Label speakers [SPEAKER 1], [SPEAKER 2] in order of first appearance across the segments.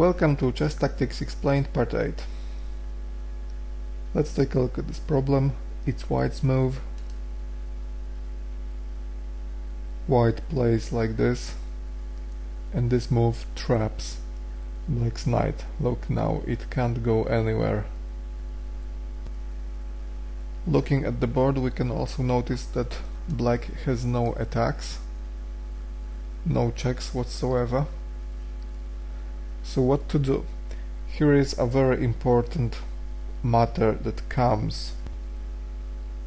[SPEAKER 1] Welcome to Chess Tactics Explained Part 8. Let's take a look at this problem. It's White's move. White plays like this, and this move traps Black's knight. Look, now it can't go anywhere. Looking at the board, we can also notice that Black has no attacks, no checks whatsoever. So what to do? Here is a very important matter that comes,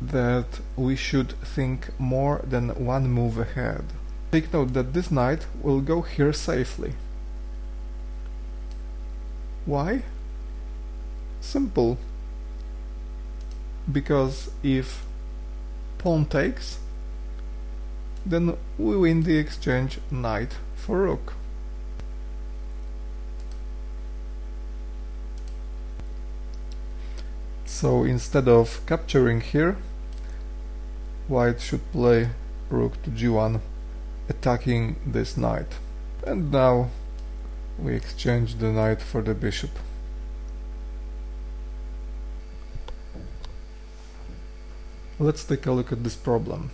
[SPEAKER 1] that we should think more than one move ahead. Take note that this knight will go here safely. Why? Simple. Because if pawn takes, then we win the exchange knight for rook. So instead of capturing here, White should play rook to g1, attacking this knight. And now we exchange the knight for the bishop. Let's take a look at this problem.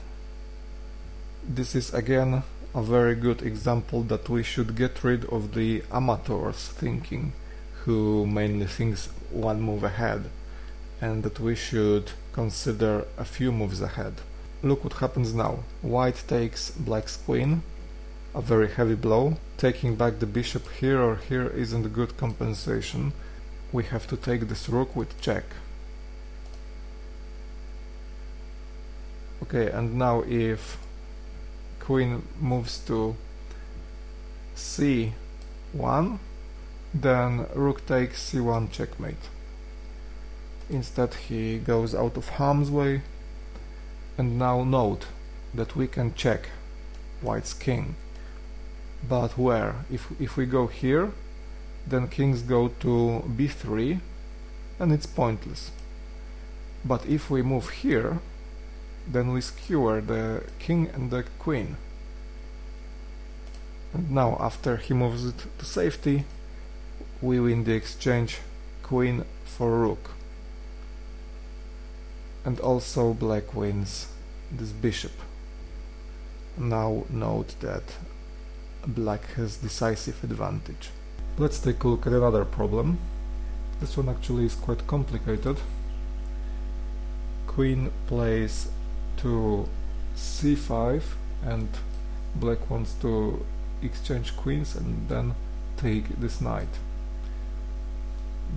[SPEAKER 1] This is again a very good example that we should get rid of the amateurs thinking, who mainly thinks one move ahead, and that we should consider a few moves ahead. Look what happens now. White takes Black's queen, a very heavy blow. Taking back the bishop here or here isn't a good compensation. We have to take this rook with check. Okay, and now if queen moves to c1, then rook takes c1 checkmate. Instead he goes out of harm's way, and now note that we can check White's king. But where? If we go here, then kings go to b3, and it's pointless. But if we move here, then we skewer the king and the queen. And now after he moves it to safety, we win the exchange queen for rook. And also Black wins this bishop. Now note that Black has decisive advantage. Let's take a look at another problem. This one actually is quite complicated. Queen plays to c5 and Black wants to exchange queens and then take this knight.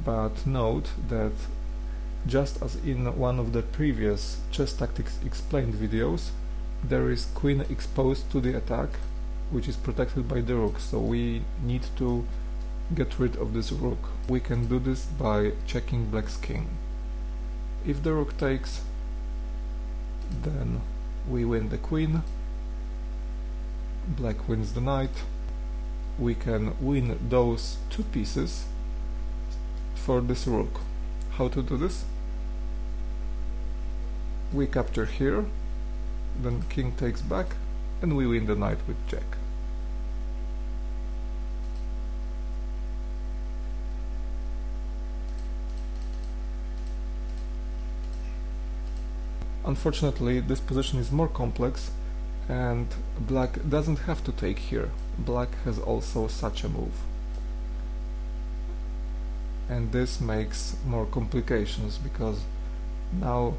[SPEAKER 1] But note that just as in one of the previous Chess Tactics Explained videos, there is queen exposed to the attack, which is protected by the rook, so we need to get rid of this rook. We can do this by checking Black's king. If the rook takes, then we win the queen, Black wins the knight. We can win those two pieces for this rook. How to do this? We capture here, then king takes back, and we win the knight with check. Unfortunately, this position is more complex, and Black doesn't have to take here. Black has also such a move. And this makes more complications, because now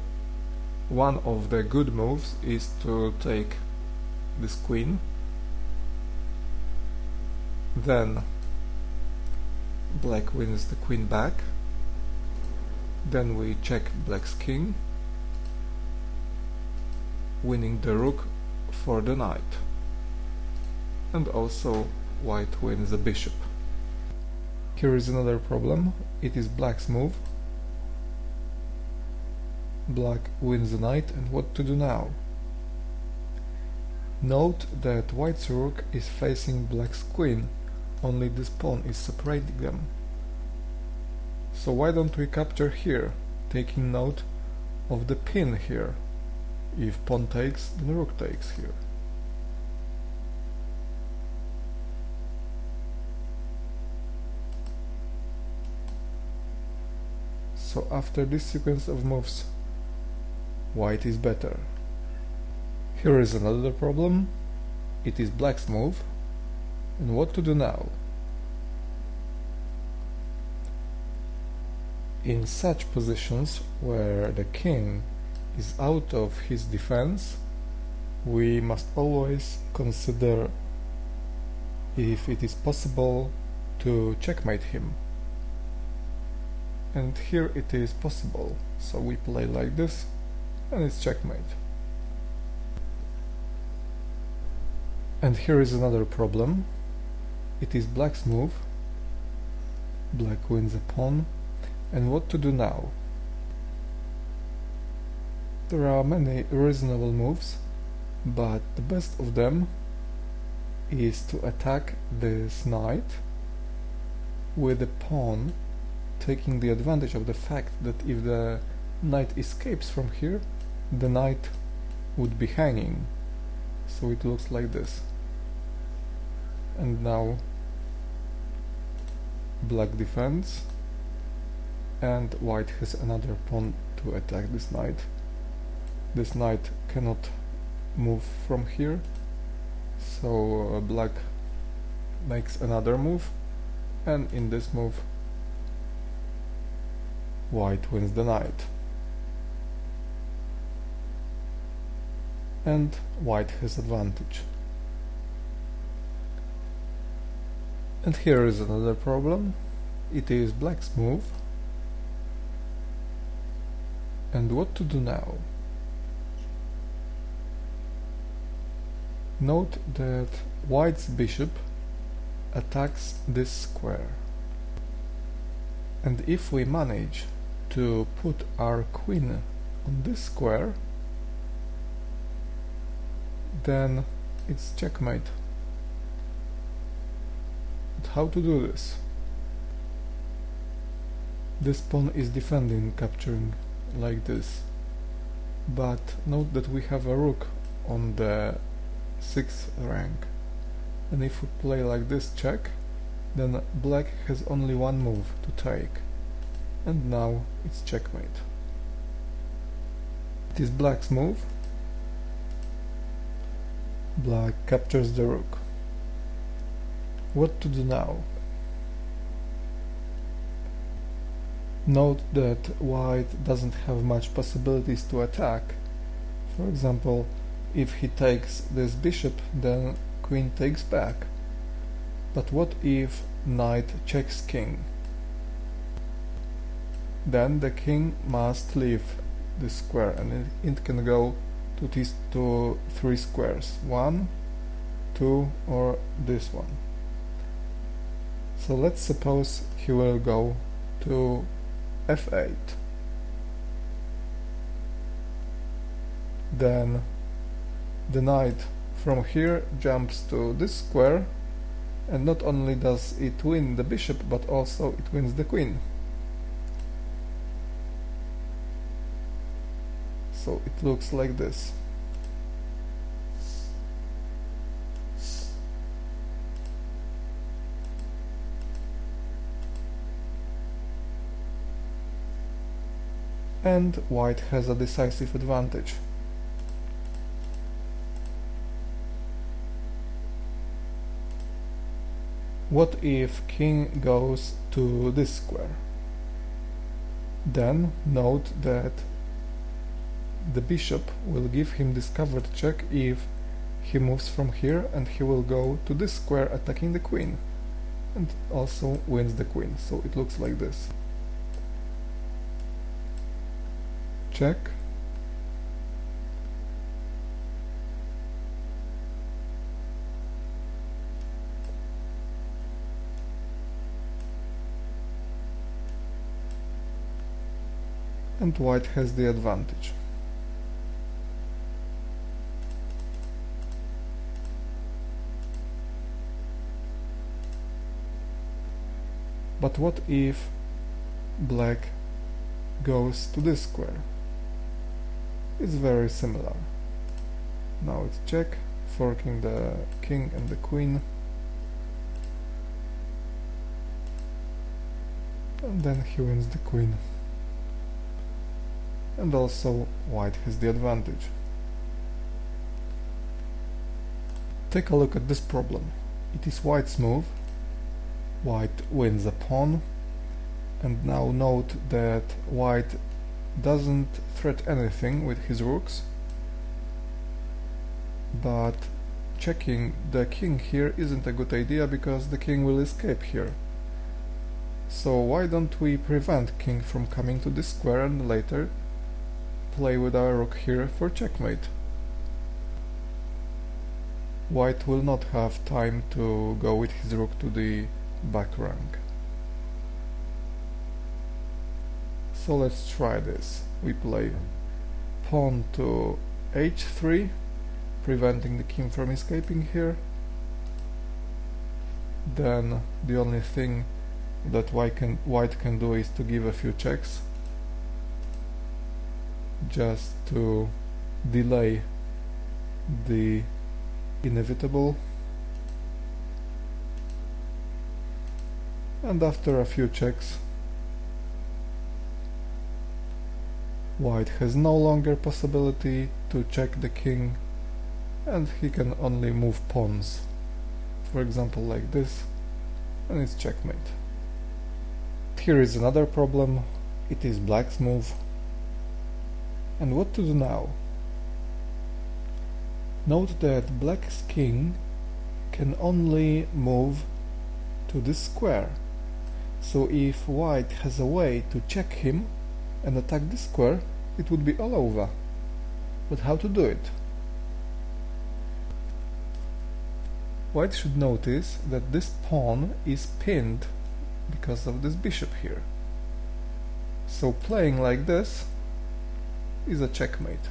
[SPEAKER 1] one of the good moves is to take this queen, then Black wins the queen back, then we check Black's king, winning the rook for the knight, and also White wins the bishop. Here is another problem. It is Black's move. Black wins the knight, and what to do now? Note that White's rook is facing Black's queen, only this pawn is separating them. So why don't we capture here, taking note of the pin here. If pawn takes, then rook takes here. So after this sequence of moves, white is better. Here is another problem. It is black's move. And what to do now? In such positions where the king is out of his defense, we must always consider if it is possible to checkmate him. And here it is possible, so we play like this and it's checkmate. And here is another problem. It is black's move. Black wins a pawn. And what to do now? There are many reasonable moves, but the best of them is to attack this knight with the pawn, taking the advantage of the fact that if the knight escapes from here, the knight would be hanging. So it looks like this. And now black defends, and white has another pawn to attack this knight. This knight cannot move from here, so black makes another move, and in this move white wins the knight. And white has advantage. And here is another problem. It is black's move. And what to do now? Note that white's bishop attacks this square. And if we manage to put our queen on this square, then it's checkmate. But how to do this? This pawn is defending, capturing like this. But note that we have a rook on the 6th rank. And if we play like this check, then black has only one move to take. And now it's checkmate. It is black's move. Black captures the rook. What to do now? Note that white doesn't have much possibilities to attack. For example, if he takes this bishop, then queen takes back. But what if knight checks king? Then the king must leave this square, and it can go to these 3 squares. 1, 2, or this one. So let's suppose he will go to f8. Then the knight from here jumps to this square, and not only does it win the bishop, but also it wins the queen. So it looks like this. And white has a decisive advantage. What if king goes to this square? Then note that the bishop will give him this covered check if he moves from here, and he will go to this square attacking the queen, and also wins the queen. So it looks like this. Check. And white has the advantage. But what if black goes to this square? It's very similar. Now it's check, forking the king and the queen. And then he wins the queen. and also white has the advantage. Take a look at this problem. It is white's move, white wins a pawn, and now note that white doesn't threat anything with his rooks, but checking the king here isn't a good idea because the king will escape here. So why don't we prevent king from coming to this square and later play with our rook here for checkmate. White will not have time to go with his rook to the back rank. So let's try this. We play pawn to h3, preventing the king from escaping here. Then the only thing that white can do is to give a few checks, just to delay the inevitable. And after a few checks, white has no longer possibility to check the king, and he can only move pawns, for example like this, and it's checkmate. Here is another problem. It is black's move. And what to do now? Note that black's king can only move to this square. So if white has a way to check him and attack this square, it would be all over. But how to do it? White should notice that this pawn is pinned because of this bishop here. So playing like this is a checkmate.